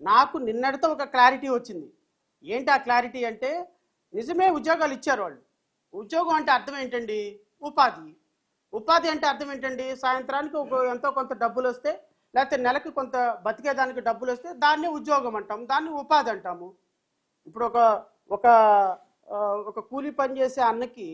నాకు నిన్నటితో ఒక క్లారిటీ వచ్చింది. ఏంటి ఆ క్లారిటీ అంటే, నిజమే ఉద్యోగాలు ఇచ్చారు వాళ్ళు. ఉద్యోగం అంటే అర్థం ఏంటండి? ఉపాధి. ఉపాధి అంటే అర్థం ఏంటండి? సాయంత్రానికి ఒక ఎంతో కొంత డబ్బులు వస్తే, లేకపోతే నెలకి కొంత బతికేదానికి డబ్బులు వస్తే దాన్ని ఉద్యోగం అంటాం, దాన్ని ఉపాధి అంటాము. ఇప్పుడు ఒక ఒక ఒక కూలి పని చేసే అన్నకి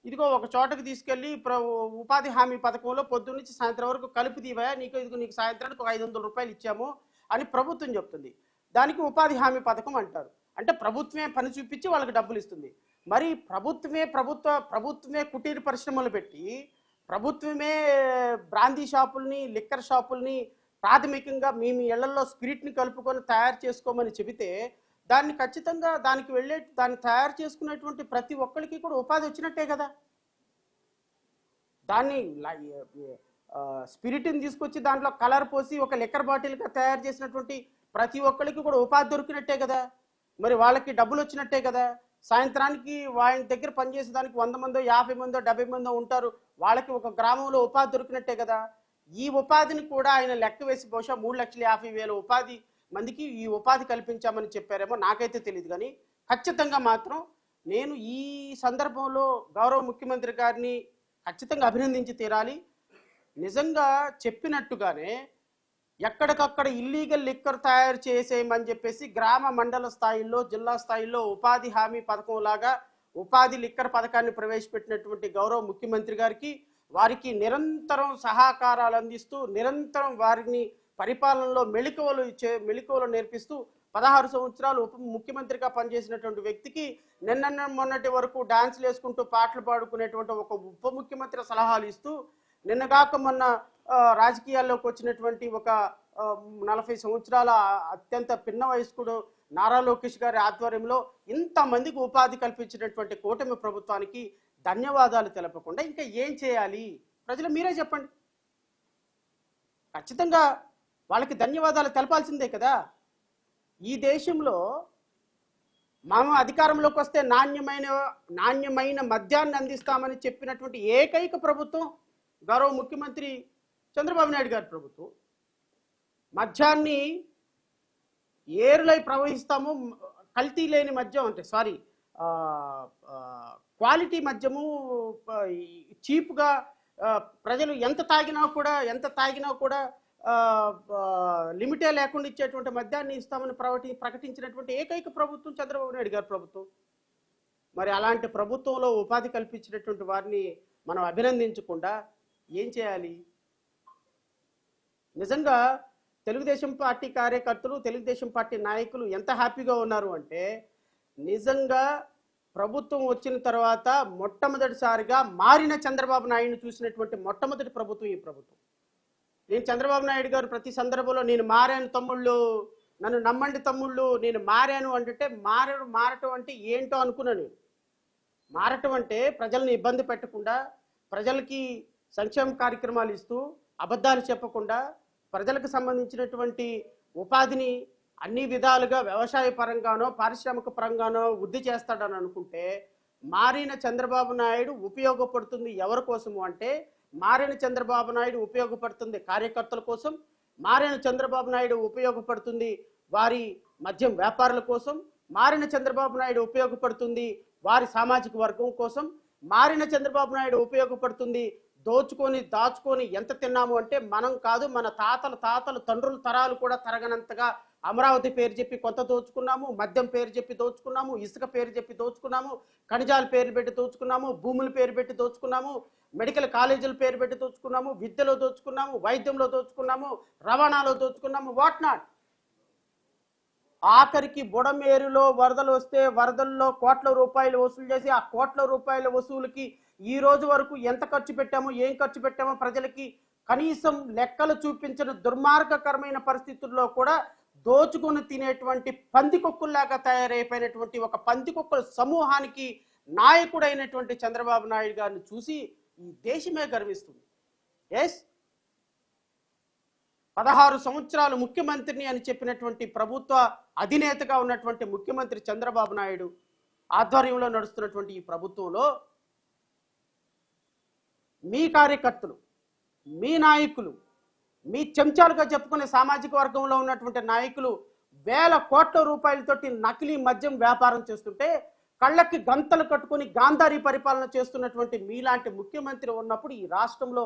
ఇదిగో ఒక చోటకి తీసుకెళ్ళి ఉపాధి హామీ పథకంలో పొద్దున్న నుంచి సాయంత్రం వరకు కలిపి తీవా, నీకు సాయంత్రానికి ఒక 500 రూపాయలు ఇచ్చాము అని ప్రభుత్వం చెప్తుంది. దానికి ఉపాధి హామీ పథకం అంటారు. అంటే ప్రభుత్వమే పని చూపించి వాళ్ళకి డబ్బులు ఇస్తుంది. మరి ప్రభుత్వమే కుటీర పరిశ్రమలు పెట్టి, ప్రభుత్వమే బ్రాందీ షాపుల్ని, లిక్కర్ షాపుల్ని ప్రాథమికంగా మీ ఇళ్లలో స్పిరిట్ని కలుపుకొని తయారు చేసుకోమని చెబితే, దాన్ని ఖచ్చితంగా దాన్ని తయారు చేసుకునేటువంటి ప్రతి ఒక్కరికి కూడా ఉపాధి వచ్చినట్టే కదా. దాన్ని స్పిరిట్ని తీసుకొచ్చి దాంట్లో కలర్ పోసి ఒక లిక్కర్ బాటిల్గా తయారు చేసినటువంటి ప్రతి ఒక్కరికి కూడా ఉపాధి దొరికినట్టే కదా. మరి వాళ్ళకి డబ్బులు వచ్చినట్టే కదా. సాయంత్రానికి వాళ్ళ దగ్గర పనిచేసేదానికి 100 మందో 50 మందో 70 మందో ఉంటారు, వాళ్ళకి ఒక గ్రామంలో ఉపాధి దొరికినట్టే కదా. ఈ ఉపాధిని కూడా ఆయన లెక్క వేసి బహుశా 3,50,000 ఉపాధి మందికి ఈ ఉపాధి కల్పించామని చెప్పారేమో, నాకైతే తెలియదు. కానీ ఖచ్చితంగా మాత్రం నేను ఈ సందర్భంలో గౌరవ ముఖ్యమంత్రి గారిని ఖచ్చితంగా అభినందించి తీరాలి. నిజంగా చెప్పినట్టుగానే ఎక్కడికక్కడ ఇల్లీగల్ లిక్కర్ తయారు చేసేయమని చెప్పేసి గ్రామ మండల స్థాయిల్లో, జిల్లా స్థాయిల్లో ఉపాధి హామీ పథకం లాగా ఉపాధి లిక్కర్ పథకాన్ని ప్రవేశపెట్టినటువంటి గౌరవ ముఖ్యమంత్రి గారికి, వారికి నిరంతరం సహకారాలు అందిస్తూ, నిరంతరం వారిని పరిపాలనలో మెళకువలు నేర్పిస్తూ 16 సంవత్సరాలు ఉప ముఖ్యమంత్రిగా పనిచేసినటువంటి వ్యక్తికి మొన్నటి వరకు డాన్సులు వేసుకుంటూ పాటలు పాడుకునేటువంటి ఒక ఉప ముఖ్యమంత్రి సలహాలు ఇస్తూ, నిన్నగాక మొన్న రాజకీయాల్లోకి వచ్చినటువంటి ఒక 40 సంవత్సరాల అత్యంత పిన్న వయస్కుడు నారా లోకేష్ గారి ఆధ్వర్యంలో ఇంతమందికి ఉపాధి కల్పించినటువంటి కూటమి ప్రభుత్వానికి ధన్యవాదాలు తెలపకుండా ఇంకా ఏం చేయాలి? ప్రజలు మీరే చెప్పండి. ఖచ్చితంగా వాళ్ళకి ధన్యవాదాలు తెలపాల్సిందే కదా. ఈ దేశంలో మనం అధికారంలోకి వస్తే నాణ్యమైన మద్యాన్ని అందిస్తామని చెప్పినటువంటి ఏకైక ప్రభుత్వం గౌరవ ముఖ్యమంత్రి చంద్రబాబు నాయుడు గారి ప్రభుత్వం. మద్యాన్ని ఏరులై ప్రవహిస్తాము, కల్తీ లేని మద్యం అంటే క్వాలిటీ మద్యము చీప్గా ప్రజలు ఎంత తాగినా కూడా లిమిటే లేకుండా ఇచ్చేటువంటి మద్యాన్ని ఇస్తామని ప్రకటించినటువంటి ఏకైక ప్రభుత్వం చంద్రబాబు నాయుడు గారి ప్రభుత్వం. మరి అలాంటి ప్రభుత్వంలో ఉపాధి కల్పించినటువంటి వారిని మనం అభినందించకుండా ఏం చేయాలి? నిజంగా తెలుగుదేశం పార్టీ కార్యకర్తలు, తెలుగుదేశం పార్టీ నాయకులు ఎంత హ్యాపీగా ఉన్నారు అంటే, నిజంగా ప్రభుత్వం వచ్చిన తర్వాత మొట్టమొదటిసారిగా మారిన చంద్రబాబు నాయుడిని చూసినటువంటి మొట్టమొదటి ప్రభుత్వం ఈ ప్రభుత్వం. నేను చంద్రబాబు నాయుడు గారు ప్రతి సందర్భంలో నేను మారాను తమ్ముళ్ళు, నన్ను నమ్మండి తమ్ముళ్ళు, నేను మారాను అంటే మారటం అంటే ఏంటో అనుకున్నాను. మారటం అంటే ప్రజల్ని ఇబ్బంది పెట్టకుండా, ప్రజలకి సంక్షేమ కార్యక్రమాలు ఇస్తూ, అబద్ధాలు చెప్పకుండా, ప్రజలకు సంబంధించినటువంటి ఉపాధిని అన్ని విధాలుగా వ్యవసాయ పరంగానో పారిశ్రామిక పరంగానో వృద్ధి చేస్తాడని అనుకుంటే, మారిన చంద్రబాబు నాయుడు ఉపయోగపడుతుంది ఎవరి కోసము అంటే, మారిన చంద్రబాబు నాయుడు ఉపయోగపడుతుంది కార్యకర్తల కోసం, మారిన చంద్రబాబు నాయుడు ఉపయోగపడుతుంది వారి మద్యం వ్యాపారుల కోసం, మారిన చంద్రబాబు నాయుడు ఉపయోగపడుతుంది వారి సామాజిక వర్గం కోసం, మారిన చంద్రబాబు నాయుడు ఉపయోగపడుతుంది దాచుకొని ఎంత తిన్నాము అంటే మనం కాదు, మన తాతలు తండ్రుల తరాలు కూడా తరగనంతగా అమరావతి పేరు చెప్పి కొంత దోచుకున్నాము, మద్యం పేరు చెప్పి దోచుకున్నాము, ఇసుక పేరు చెప్పి దోచుకున్నాము, ఖనిజాల పేరు పెట్టి దోచుకున్నాము, భూముల పేరు పెట్టి దోచుకున్నాము, మెడికల్ కాలేజీల పేరు పెట్టి దోచుకున్నాము, విద్యలో దోచుకున్నాము, వైద్యంలో దోచుకున్నాము, రవాణాలో దోచుకున్నాము, వాట్ నాట్. ఆఖరికి బుడమేరులో వరదలు వస్తే వరదల్లో కోట్ల రూపాయలు వసూలు చేసి, ఆ కోట్ల రూపాయల వసూలుకి ఈ రోజు వరకు ఎంత ఖర్చు పెట్టామో, ఏం ఖర్చు పెట్టామో ప్రజలకి కనీసం లెక్కలు చూపించిన దుర్మార్గకరమైన పరిస్థితుల్లో కూడా దోచుకొని తినేటువంటి పందికొక్కుల్లాగా తయారైపోయినటువంటి ఒక పందికొక్కుల సమూహానికి నాయకుడైనటువంటి చంద్రబాబు నాయుడు గారిని చూసి ఈ దేశమే గర్విస్తుంది. ఎస్, 16 సంవత్సరాలు ముఖ్యమంత్రిని అని చెప్పినటువంటి ప్రభుత్వ అధినేతగా ఉన్నటువంటి ముఖ్యమంత్రి చంద్రబాబు నాయుడు ఆధ్వర్యంలో నడుస్తున్నటువంటి ఈ ప్రభుత్వంలో మీ కార్యకర్తలు, మీ నాయకులు, మీ చెంచాలుగా చెప్పుకునే సామాజిక వర్గంలో ఉన్నటువంటి నాయకులు వేల కోట్ల రూపాయలతోటి నకిలీ మద్యం వ్యాపారం చేస్తుంటే కళ్ళకి గంతలు కట్టుకొని గాంధారీ పరిపాలన చేస్తున్నటువంటి మీలాంటి ముఖ్యమంత్రి ఉన్నప్పుడు ఈ రాష్ట్రంలో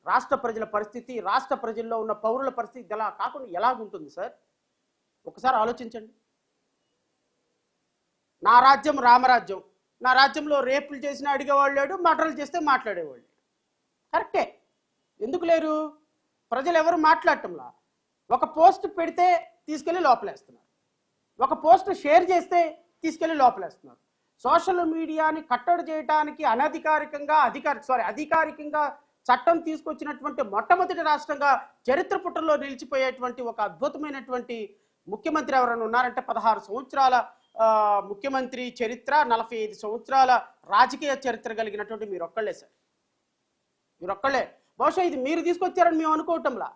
రాష్ట్ర ప్రజల పరిస్థితి, రాష్ట్ర ప్రజల్లో ఉన్న పౌరుల పరిస్థితి ఎలా కాకుండా ఎలాగుంటుంది సార్? ఒకసారి ఆలోచించండి. నా రాజ్యం రామరాజ్యం, నా రాజ్యంలో రేపులు చేసినా అడిగేవాళ్ళు లేడు, మర్డర్లు చేస్తే మాట్లాడేవాళ్ళు కరెక్టే. ఎందుకు లేరు? ప్రజలు ఎవరు మాట్లాడటంలా. ఒక పోస్ట్ పెడితే తీసుకెళ్ళి లోపలేస్తున్నారు, ఒక పోస్ట్ షేర్ చేస్తే తీసుకెళ్ళి లోపలేస్తున్నారు. సోషల్ మీడియాని కట్టడి చేయడానికి అధికారికంగా చట్టం తీసుకొచ్చినటువంటి మొట్టమొదటి రాష్ట్రంగా చరిత్ర పుటల్లో నిలిచిపోయేటువంటి ఒక అద్భుతమైనటువంటి ముఖ్యమంత్రి ఎవరైనా ఉన్నారంటే 16 సంవత్సరాల ముఖ్యమంత్రి చరిత్ర, 45 సంవత్సరాల రాజకీయ చరిత్ర కలిగినటువంటి మీరొక్కళ్ళే సార్, మీరొక్కళ్ళే. బహుశా ఇది మీరు తీసుకొచ్చారని మేము అనుకోవటంలా.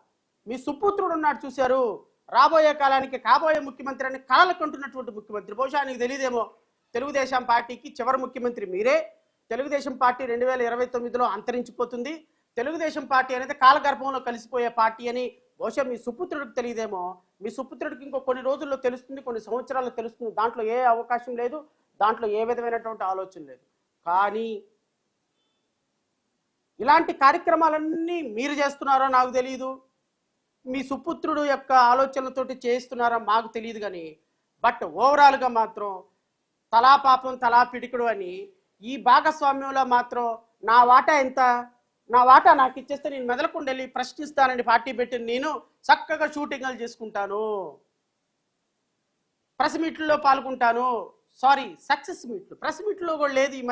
మీ సుపుత్రుడు ఉన్నాడు చూశారు, రాబోయే కాలానికి కాబోయే ముఖ్యమంత్రి అని కలలకంటున్నటువంటి ముఖ్యమంత్రి. బహుశా ఆయనకు తెలియదేమో తెలుగుదేశం పార్టీకి చివరి ముఖ్యమంత్రి మీరే. తెలుగుదేశం పార్టీ 2029లో అంతరించిపోతుంది. తెలుగుదేశం పార్టీ అనేది కాలగర్భంలో కలిసిపోయే పార్టీ అని బహుశా మీ సుపుత్రుడికి తెలియదేమో. మీ సుపుత్రుడికి ఇంకో కొన్ని రోజుల్లో తెలుస్తుంది, కొన్ని సంవత్సరాల్లో తెలుస్తుంది. దాంట్లో ఏ అవకాశం లేదు, దాంట్లో ఏ విధమైనటువంటి ఆలోచన లేదు. కానీ ఇలాంటి కార్యక్రమాలన్నీ మీరు చేస్తున్నారో నాకు తెలియదు, మీ సుపుత్రుడు యొక్క ఆలోచనలతోటి చేస్తున్నారో మాకు తెలియదు. కానీ బట్ ఓవరాల్గా మాత్రం తలా పాపం తలా పిడికుడు అని ఈ భాగస్వామ్యంలో మాత్రం నా వాటా ఎంత, నా వాటా నాకు ఇచ్చేస్తే నేను మెదలకుండా వెళ్ళి ప్రశ్నిస్తానని పార్టీ పెట్టి నేను చక్కగా షూటింగ్లు చేసుకుంటాను, ప్రెస్ మీట్లలో పాల్గొంటాను. సక్సెస్ మీట్లు, ప్రెస్ మీట్లో కూడా లేదు ఈ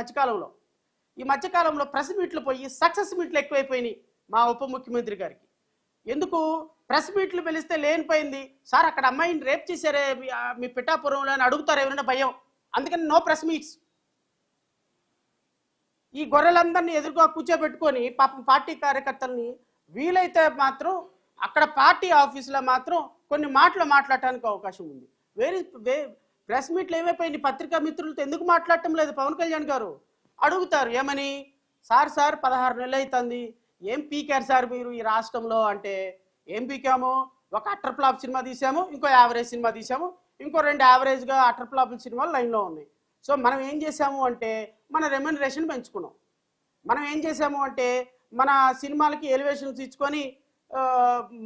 మధ్యకాలంలో ప్రెస్ మీట్లు పోయి సక్సెస్ మీట్లు ఎక్కువైపోయినాయి మా ఉప ముఖ్యమంత్రి గారికి. ఎందుకు ప్రెస్ మీట్లు పిలిస్తే లేనిపోయింది సార్, అక్కడ అమ్మాయిని రేప్ చేశారే మీ పిఠాపురంలో అని అడుగుతారు ఎవరైనా భయం, అందుకని నో ప్రెస్ మీట్స్. ఈ గొర్రెలందరినీ ఎదురుగా కూర్చోబెట్టుకొని పాపం పార్టీ కార్యకర్తల్ని వీలైతే మాత్రం అక్కడ పార్టీ ఆఫీసులో మాత్రం కొన్ని మాటలు మాట్లాడటానికి అవకాశం ఉంది. ప్రెస్ మీట్లు ఏమైపోయింది, పత్రికా మిత్రులతో ఎందుకు మాట్లాడటం లేదు పవన్ కళ్యాణ్ గారు అడుగుతారు. ఏమని? సార్ 16 నెలలు అవుతుంది, ఏం పీకారు సార్ మీరు ఈ రాష్ట్రంలో అంటే, ఏం పీకాము? ఒక అటర్ ఫ్లాప్ సినిమా తీసాము, ఇంకో యావరేజ్ సినిమా తీసాము, ఇంకో 2 యావరేజ్గా అటర్ ఫ్లాప్ సినిమాలు లైన్లో ఉన్నాయి. సో మనం ఏం చేసాము అంటే మన రెమ్యునరేషన్ పెంచుకున్నాం. మనం ఏం చేసాము అంటే మన సినిమాలకి ఎలివేషన్స్ ఇచ్చుకొని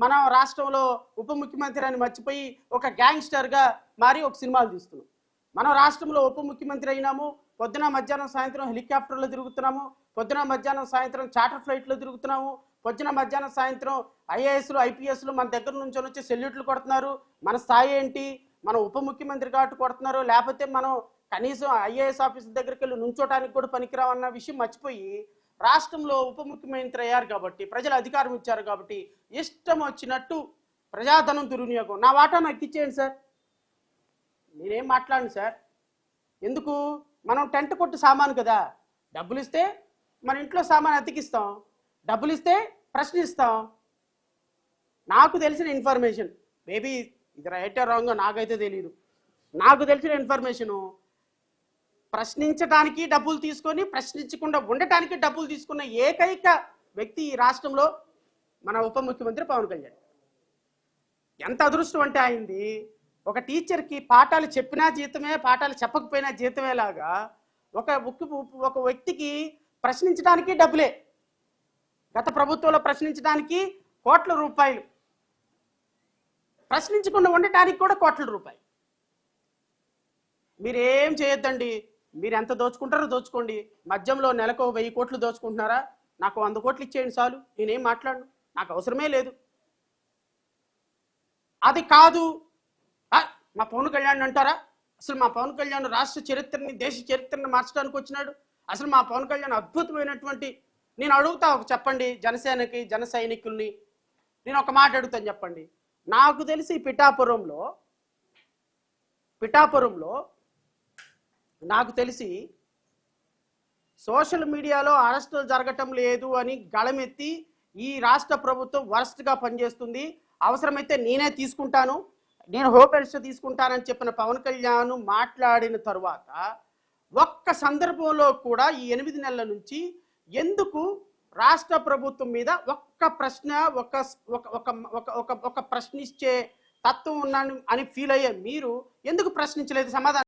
మన రాష్ట్రంలో ఉప ముఖ్యమంత్రి అని మర్చిపోయి ఒక గ్యాంగ్స్టర్గా మారి ఒక సినిమాలు తీస్తున్నాం. మనం రాష్ట్రంలో ఉప ముఖ్యమంత్రి అయినాము, పొద్దున మధ్యాహ్నం సాయంత్రం హెలికాప్టర్లో తిరుగుతున్నాము, పొద్దున మధ్యాహ్నం సాయంత్రం చార్టర్ ఫ్లైట్లో తిరుగుతున్నాము, పొద్దున మధ్యాహ్నం సాయంత్రం ఐఏఎస్లు ఐపీఎస్లు మన దగ్గర నుంచి వచ్చి సెల్యూట్లు కొడుతున్నారు. మన స్థాయి ఏంటి? మనం ఉప ముఖ్యమంత్రి కాబట్టి కొడుతున్నారు, లేకపోతే మనం కనీసం ఐఏఎస్ ఆఫీసర్ దగ్గరికి వెళ్ళి నుంచోటానికి కూడా పనికిరావన్న విషయం మర్చిపోయి రాష్ట్రంలో ఉప ముఖ్యమంత్రి అయ్యారు కాబట్టి, ప్రజలు అధికారం ఇచ్చారు కాబట్టి ఇష్టం వచ్చినట్టు ప్రజాధనం దుర్వినియోగం. నా వాటా నాకు ఇచ్చేయండి సార్, నేనేం మాట్లాడను సార్. ఎందుకు? మనం టెంట్ కొట్టు సామాను కదా, డబ్బులు ఇస్తే మన ఇంట్లో సామాను అతికిస్తాం, డబ్బులు ఇస్తే ప్రశ్నిస్తాం. నాకు తెలిసిన ఇన్ఫర్మేషన్, మేబీ ఇది రైట్ ఆర్ రాంగ్ నాకైతే తెలియదు, నాకు తెలిసిన ఇన్ఫర్మేషను ప్రశ్నించడానికి డబ్బులు తీసుకొని ప్రశ్నించకుండా ఉండటానికి డబ్బులు తీసుకున్న ఏకైక వ్యక్తి ఈ రాష్ట్రంలో మన ఉప ముఖ్యమంత్రి పవన్ కళ్యాణ్. ఎంత అదృష్టం అంటే అయింది, ఒక టీచర్కి పాఠాలు చెప్పినా జీతమే, పాఠాలు చెప్పకపోయినా జీతమే లాగా ఒక వ్యక్తికి ప్రశ్నించడానికి డబ్బులే. గత ప్రభుత్వంలో ప్రశ్నించడానికి కోట్ల రూపాయలు, ప్రశ్నించకుండా ఉండటానికి కూడా కోట్ల రూపాయలు. మీరేం చేయొద్దండి, మీరు ఎంత దోచుకుంటారో దోచుకోండి. మద్యంలో నెలకు 1000 కోట్లు దోచుకుంటున్నారా? నాకు 100 కోట్లు ఇచ్చేయండి చాలు, నేనేం మాట్లాడను, నాకు అవసరమే లేదు. అది కాదు మా పవన్ కళ్యాణ్ అంటారా? అసలు మా పవన్ కళ్యాణ్ రాష్ట్ర చరిత్రని, దేశ చరిత్రని మార్చడానికి వచ్చినాడు. అసలు మా పవన్ కళ్యాణ్ అద్భుతమైనటువంటి, నేను అడుగుతా చెప్పండి జనసేనకి, జన సైనికుల్ని నేను ఒక మాట అడుగుతాను, చెప్పండి. నాకు తెలిసి పిఠాపురంలో నాకు తెలిసి సోషల్ మీడియాలో అరెస్టులు జరగటం లేదు అని గళమెత్తి ఈ రాష్ట్ర ప్రభుత్వం వరస్ట్గా పనిచేస్తుంది, అవసరమైతే నేనే తీసుకుంటాను, నేను హోమ్ మినిస్టర్ తీసుకుంటానని చెప్పిన పవన్ కళ్యాణ్ మాట్లాడిన తర్వాత ఒక్క సందర్భంలో కూడా ఈ 8 నెలల నుంచి ఎందుకు రాష్ట్ర ప్రభుత్వం మీద ఒక్క ప్రశ్న, ఒక ప్రశ్నించే తత్వం ఉన్నాను అని ఫీల్ అయ్యే మీరు ఎందుకు ప్రశ్నించలేదు? సమాధానం